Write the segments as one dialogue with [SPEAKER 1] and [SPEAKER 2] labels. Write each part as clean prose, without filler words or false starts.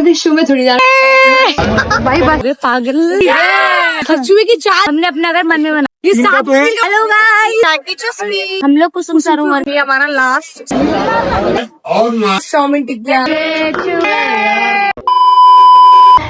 [SPEAKER 1] Show में थोड़ी जाना भाई बात पागल खचुए की चाय हमने अपना घर मन में बना। हेलो गाइस, हम लोग कुसुम सरोवर में हमारा लास्ट 100 मिनट टिकिया।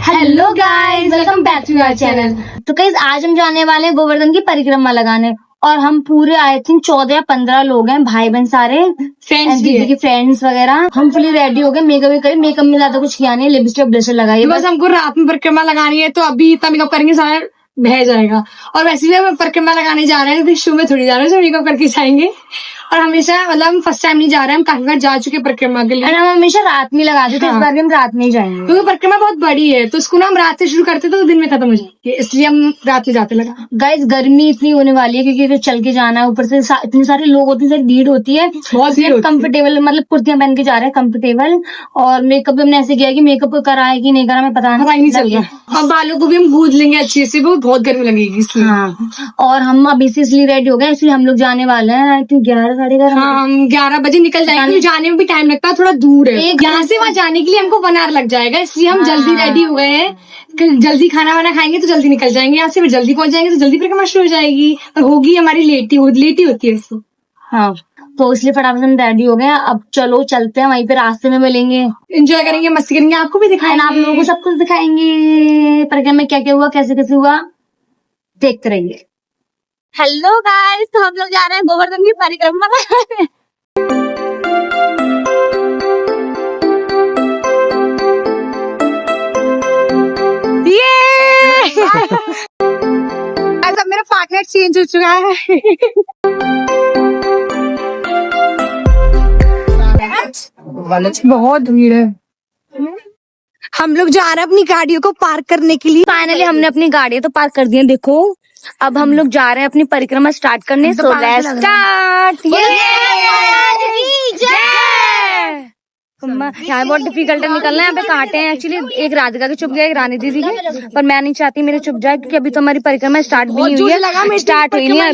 [SPEAKER 1] Hello guys, welcome back to our channel. तो गाइस आज हम जाने वाले हैं गोवर्धन की परिक्रमा लगाने, और हम पूरे आई थिंक 14 या 15 लोग हैं, भाई बहन सारे फ्रेंड्स, दीदी के फ्रेंड्स वगैरह। हम फुली रेडी हो गए, मेकअप भी करें, मेकअप में ज्यादा कुछ किया नहीं, लिपस्टिक ब्लशर लगाई बस हमको रात में परिक्रमा लगानी है, तो अभी इतना मेकअप करेंगे सारा बह जाएगा। और वैसे भी हम परिक्रमा लगाने जा रहे हैं, तो शो में थोड़ी जा रहे हैं, मेकअप करके जाएंगे। और हमेशा मतलब हम फर्स्ट टाइम नहीं जा रहे हैं, हम काफी बार जा चुके परिक्रमा के लिए, हम हमेशा रात में लगाते थे। इस बार भी हम रात में ही जाएंगे, क्योंकि परिक्रमा बहुत बड़ी है, तो इसको ना हम रात से शुरू करते तो दिन में खत्म हो जाएगी, इसलिए हम रात में जाते लगा। गाइस गर्मी इतनी होने वाली है, क्योंकि चल के जाना है, ऊपर से इतने सारे लोग होते हैं, भीड़ होती है बहुत। कंफर्टेबल मतलब कुर्तियां पहन के जा रहे हैं, कंफर्टेबल। और मेकअप भी हमने ऐसे किया कि मेकअप करा है कि नहीं करा हमें पता नहीं चल रहा। और बालों को भी हम गूंज लेंगे अच्छे से, बहुत गर्मी लगेगी इसलिए। हाँ, और हम अभी से इसलिए रेडी हो गए, इसलिए हम लोग जाने वाले हैं आई थिंक 11 साढ़े 11। हाँ, हम 11 बजे निकल जाएंगे। जाने में भी टाइम लगता है, थोड़ा दूर है यहाँ से वहाँ जाने के लिए, हमको 1 आवर लग जाएगा, इसलिए हम जल्दी रेडी हो गए हैं। जल्दी खाना वाना खाएंगे तो जल्दी निकल जाएंगे यहाँ से, जल्दी पहुंच जाएंगे तो जल्दी परिक्रमा शुरू हो जाएगी, और होगी हमारी लेट ही होती है इससे। हाँ, तो इसलिए फटाफट हम रेडी हो गए। अब चलो चलते हैं, वहीं पे रास्ते में मिलेंगे, एंजॉय करेंगे, मस्ती करेंगे, आपको भी दिखाएंगे, आप लोगों को सब कुछ दिखाएंगे परिक्रमा में क्या क्या हुआ, कैसे कैसे हुआ, देखते रहिए। हेलो गाइस, तो हम लोग जा रहे हैं गोवर्धन की परिक्रमा में। अब मेरा पार्टनर चेंज हो चुका है। बहुत भीड़ है। हम लोग जा रहे हैं अपनी गाड़ियों को पार्क करने के लिए। फाइनली हमने अपनी गाड़ियां तो पार्क कर दी हैं, देखो। अब हम लोग जा रहे हैं अपनी परिक्रमा स्टार्ट करने। So let's start. यहाँ बहुत डिफिकल्ट है निकलना है, यहाँ पे कांटे हैं एक्चुअली। एक राधिका की चुप गया, एक रानी दीदी की, पर मैं नहीं चाहती मेरे चुप जाए, क्योंकि अभी तो हमारी परिक्रमा स्टार्ट भी नहीं हुई है। स्टार्ट हुई नहीं है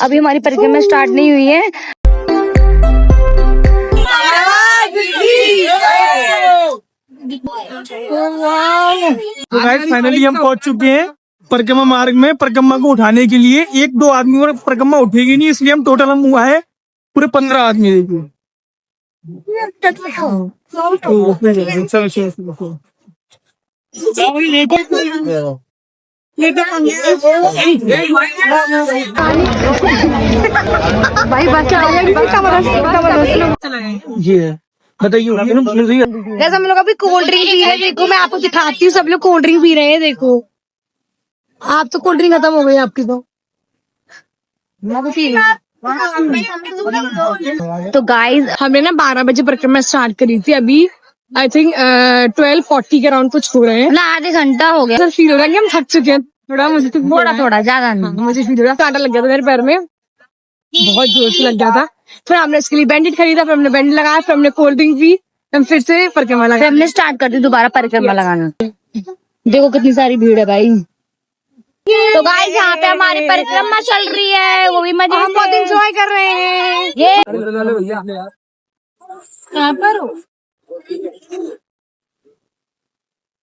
[SPEAKER 1] अभी हमारी परिक्रमा स्टार्ट नहीं हुई है।
[SPEAKER 2] तो गाइस फाइनली हम पहुंच चुके हैं परिक्रमा मार्ग में। परिक्रमा को उठाने के लिए 1-2 आदमी और परिक्रमा उठेगी नहीं, इसलिए हम टोटल हम हुआ है पूरे 15 आदमी। देखिए
[SPEAKER 1] भाई
[SPEAKER 2] बताइए,
[SPEAKER 1] हम लोग अभी कोल्ड ड्रिंक पी रहे हैं। देखो मैं आपको दिखाती हूँ, सब लोग कोल्ड ड्रिंक पी रहे हैं। देखो आप तो कोल्ड ड्रिंक खत्म हो गई आपकी, तो मैं भी पी रही। तो गाइज हमने ना 12 बजे परिक्रमा स्टार्ट करी थी, अभी आई थिंक 12:40 के अराउंड कुछ हो रहे हैं ना, आधे घंटा हो गया। सर फील हो रहा है कि हम थक चुके हैं थोड़ा, मुझे तो थोड़ा ज्यादा नहीं। मुझे फील हो रहा है, कांटा लग गया था मेरे पैर में, बहुत जोर से लग गया था। फिर हमने इसके लिए बैंडेड खरीदा, फिर हमने बैंडेड लगाया, फिर हमने कोल्ड ड्रिंक पी, हम फिर से परिक्रमा लगाया। हमने स्टार्ट कर दी दोबारा परिक्रमा लगाना। देखो कितनी सारी भीड़ है भाई। तो गाइस यहाँ पे हमारी परिक्रमा चल रही है, वो भी मजे से बहुत एंजॉय कर रहे हैं। ये कहाँ पर हो?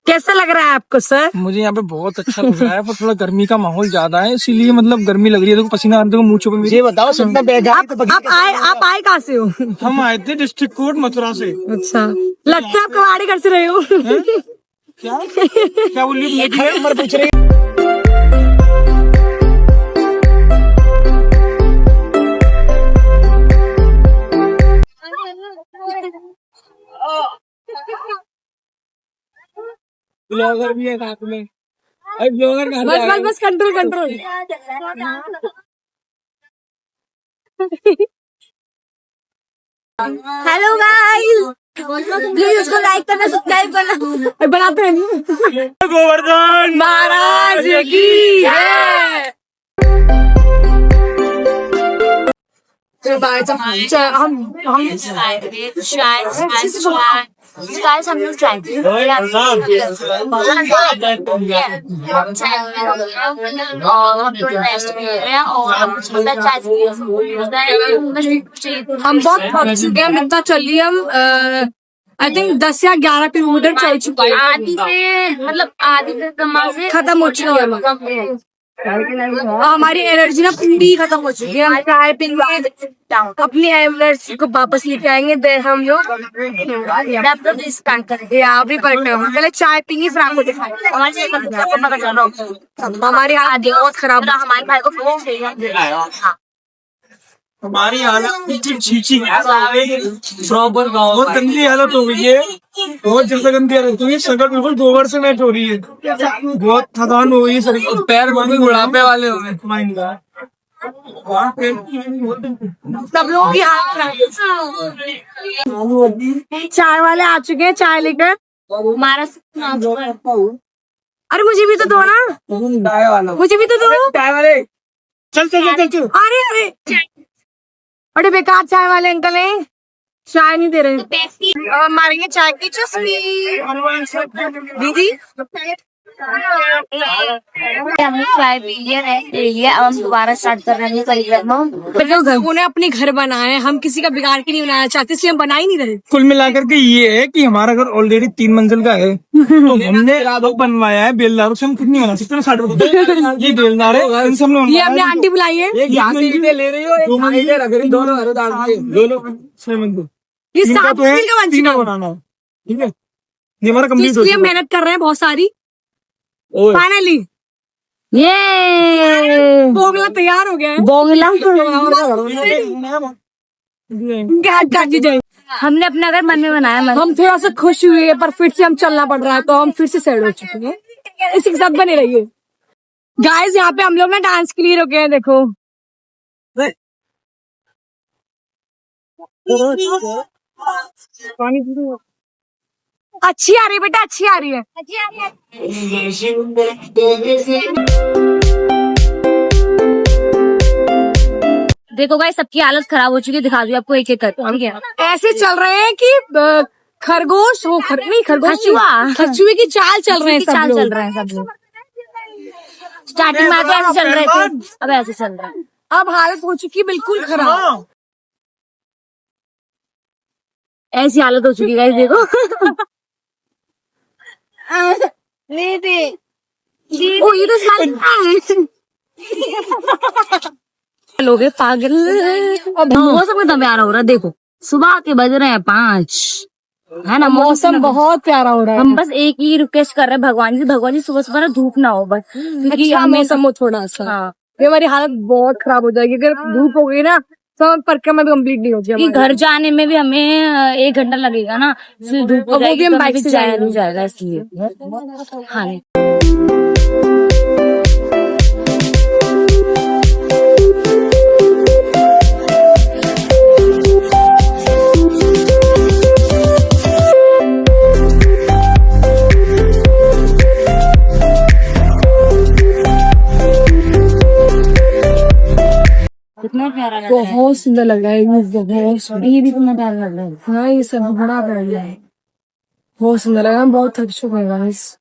[SPEAKER 1] कैसा लग रहा है आपको सर?
[SPEAKER 2] मुझे यहाँ पे बहुत अच्छा लग रहा है, पर थोड़ा गर्मी का माहौल ज्यादा है, इसीलिए मतलब गर्मी लग रही है। देखो पसीना आने को मुँह छुपे। मुझे बताओ कितना बैग है?
[SPEAKER 1] आप आए कहाँ से हो?
[SPEAKER 2] हम आए थे डिस्ट्रिक्ट कोर्ट मथुरा से।
[SPEAKER 1] अच्छा, लगता है आप कबाड़ी घर से रहे हो।
[SPEAKER 2] क्या क्या बोलिए? पूछ रहे ब्लॉगर भी है साथ में। अरे ब्लॉगर
[SPEAKER 1] बस कंट्रोल। हेलो गाइस, प्लीज इसको लाइक करना, सब्सक्राइब करना। बनाते हैं।
[SPEAKER 2] गोवर्धन
[SPEAKER 1] महाराज की जय। गाइस हम लोग ट्राई हम बहुत थक चुके हैं, मिलता चलिए हम
[SPEAKER 3] आई थिंक 10 या 11 किलोमीटर चल चुकी है,
[SPEAKER 1] आधी से मतलब आधी से
[SPEAKER 3] खत्म हो चुकी है। हमारी एनर्जी ना पूरी खत्म हो चुकी है। हम चाय पीएंगे, अपनी एनर्जी को वापस लेके आएंगे, देन हम लोग अभी पलटे होंगे। पहले चाय पीएंगे फिर आपको दिखाएंगे। हमारी हालत बहुत खराब है।
[SPEAKER 1] हमारे भाई को
[SPEAKER 2] हमारी हालत चीची प्रॉपर बहुत गंदी हालत हो गई है, बहुत ज्यादा गंदी हालत हो गई है। शक्ल बिल्कुल गोबर से मैच हो रही है, बहुत थकान हो गई है, शरीर पैर भी बुढ़ापे वाले हो गए।
[SPEAKER 3] सब लोगों की हालत खराब है। चाय वाले आ चुके हैं चाय लेकर।
[SPEAKER 1] हमारा
[SPEAKER 3] अरे मुझे भी तो दो ना, मुझे भी तो दो।
[SPEAKER 2] चाय वाले चल चल चल चल।
[SPEAKER 3] अरे अरे बड़े बेकार चाय वाले अंकल हैं, चाय नहीं दे रहे। और मारेंगे चाय की चुस्की। दीदी
[SPEAKER 1] हमने चाय पी लिया, रेस्ट ले लिया, अब हम दोबारा स्टार्ट कर रहे हैं परिक्रमा।
[SPEAKER 3] लोगों ने अपने घर बनाए हैं, हम किसी का बिगाड़ के नहीं बनाना चाहते, इसलिए हम बना ही नहीं रहे।
[SPEAKER 2] कुल मिलाकर के ये है कि हमारा घर ऑलरेडी 3 मंजिल का है, तो हमने दो बनवाया है बेलदारों से। हम कितनी बना सकते हैं? 60 ये बेलदार है, इनसे हमने
[SPEAKER 3] ये अपने आंटी बुलाई है,
[SPEAKER 2] ले रही हो, दोनों 6 मंजिल,
[SPEAKER 3] ये
[SPEAKER 2] तीन का
[SPEAKER 3] 7
[SPEAKER 2] तो है,
[SPEAKER 3] मंजिल का बन
[SPEAKER 2] तीन
[SPEAKER 3] चुका
[SPEAKER 2] का
[SPEAKER 3] है।
[SPEAKER 2] बनाना है, ठीक है। ये हमारा कंप्लीट हो
[SPEAKER 3] इसलिए
[SPEAKER 2] चुका है।
[SPEAKER 3] मेहनत कर रहे हैं बहुत सारी।
[SPEAKER 2] ओए,
[SPEAKER 3] फाइनली
[SPEAKER 1] ये
[SPEAKER 3] बोगला तैयार हो गया है।
[SPEAKER 1] बोगला
[SPEAKER 3] क्या काटी जाए।
[SPEAKER 1] हमने अपना घर मन में बनाया।
[SPEAKER 3] हम थोड़ा सा खुश हुए पर फिर से हम चलना पड़ रहा है, तो हम फिर से सैड हो चुके हैं। इसी के साथ बने रहिए गाइस। यहाँ पे हम लोग ना डांस के लिए रुके हैं, देखो। अच्छी आ रही है बेटा, अच्छी आ रही है।
[SPEAKER 1] देखो गाइस, सबकी हालत खराब हो चुकी है, दिखा दूं आपको एक एक करके, ठीक है।
[SPEAKER 3] ऐसे चल रहे हैं कि खरगोश हो, नहीं खरगोश,
[SPEAKER 1] कछुआ।
[SPEAKER 3] कछुए की चाल चल रहे हैं सब
[SPEAKER 1] चाल
[SPEAKER 3] लोग।
[SPEAKER 1] चल रहे हैं सब लोग। स्टार्टिंग में तो ऐसे चल रहे थे, अब ऐसे चल रहे हैं।
[SPEAKER 3] अब हालत हो चुकी है बिल्कुल खराब।
[SPEAKER 1] ऐसी हालत हो चुकी है गाइस, देखो। ओ ये तो स्माइल लोग हैं पागल। अब मौसम कितना प्यारा हो रहा है, देखो सुबह के बज रहे हैं 5, है ना।
[SPEAKER 3] मौसम बहुत प्यारा हो रहा है।
[SPEAKER 1] हम बस एक ही रिक्वेस्ट कर रहे हैं भगवान जी सुबह सुबह ना धूप ना हो बस, क्योंकि
[SPEAKER 3] अच्छा
[SPEAKER 1] हमें
[SPEAKER 3] मौसम हो थोड़ा सा।
[SPEAKER 1] हाँ,
[SPEAKER 3] ये हमारी हालत बहुत खराब हो जाएगी अगर धूप हो गई ना, तो परिक्रमा भी कम्प्लीट नहीं हो
[SPEAKER 1] क्योंकि
[SPEAKER 3] जाएगी।
[SPEAKER 1] घर जाने में भी हमें 1 घंटा लगेगा ना, फिर धूप हो
[SPEAKER 3] और वो
[SPEAKER 1] जाएगी
[SPEAKER 3] भी हम
[SPEAKER 1] तो
[SPEAKER 3] बाइक
[SPEAKER 1] हमें
[SPEAKER 3] से
[SPEAKER 1] जाया
[SPEAKER 3] जाएंगे।
[SPEAKER 1] नहीं जाएगा, इसलिए हाँ नहीं। कितना प्यारा लग रहा है,
[SPEAKER 3] बहुत सुंदर लग रहा है, बहुत सुंदर।
[SPEAKER 1] ये भी कितना प्यारा लग रहा है।
[SPEAKER 3] हाँ ये सब बड़ा प्यारा है, बहुत सुंदर लग रहा है। हम बहुत थक चुके हैं गाइस,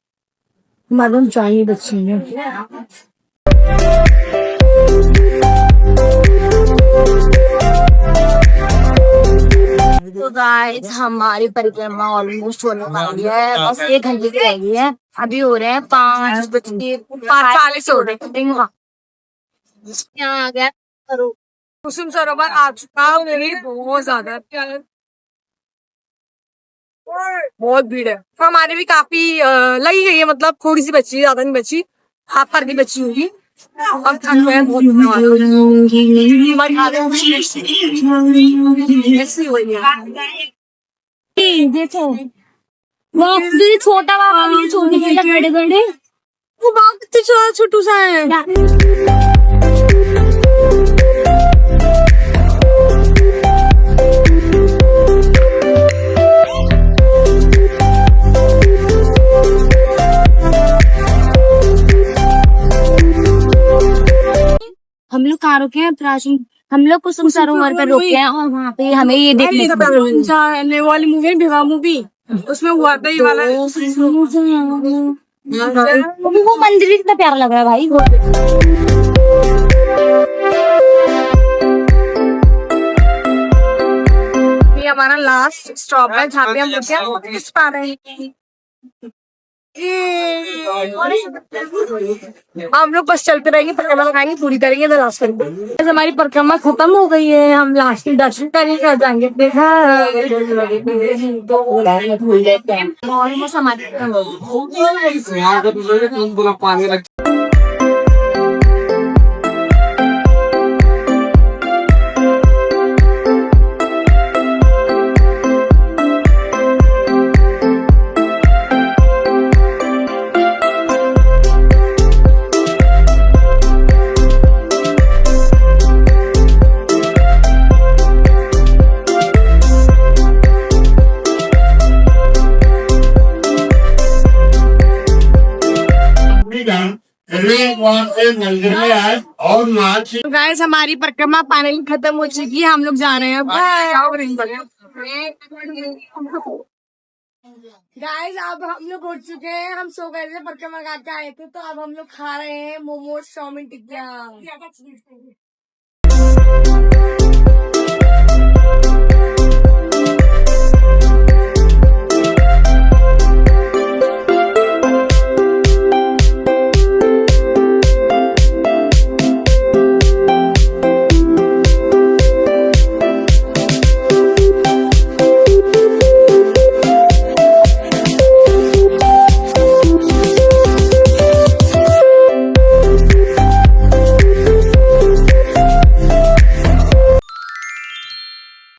[SPEAKER 3] मैडम चाहिए बच्ची है।
[SPEAKER 1] तो गाइस हमारी परिक्रमा ऑलमोस्ट होने वाली है, बस 1 घंटे की रह गई है। अभी हो रहे हैं 5:40 हो रहे हैं। यहाँ आ गया
[SPEAKER 3] कुसुम सरोवर आ चुका है, भीड़ बहुत ज्यादा है, बहुत भीड़ है। तो हमारी भी काफी लगी गई है, मतलब थोड़ी सी बची है, ज्यादा नहीं बची, हाफ पर भी बची होगी। अब ठंड है बहुत, हमारी हालत ऐसी हुई है।
[SPEAKER 1] देखो वो छोटा बाबा भी छोटे छोटे बड़े बड़े,
[SPEAKER 3] वो बाप कितने छोटू सा है।
[SPEAKER 1] हम लोग कहाँ रुके हैं प्राचीन, हम लोग कुसुम सरोवर पर रुके हैं, और वहाँ पे हमें ये देखने को मिला।
[SPEAKER 3] वाली मूवी विवाह मूवी, उसमें हुआ था ये वाला।
[SPEAKER 1] वो मंदिर भी कितना प्यारा लग रहा है भाई।
[SPEAKER 3] ये हमारा लास्ट स्टॉप है जहाँ पे हम रुके किस पा रहे हैं। हम लोग बस चलते रहेंगे, परिक्रमा लगाएंगे, पूरी करेंगे तो लास्ट करेंगे। हमारी परिक्रमा खत्म हो गई है, हम लास्ट में दर्शन करेंगे और जाएंगे अपने घर। और मौसम
[SPEAKER 2] पानी लग और नाच।
[SPEAKER 3] गाइस हमारी परिक्रमा फाइनली खत्म हो चुकी है, हम लोग जा रहे हैं गाइस। अब हम लोग उठ चुके हैं, हम सो गए थे, परिक्रमा लगा के आए थे, तो अब हम लोग खा रहे हैं मोमोज, चाउमीन, टिक्किया।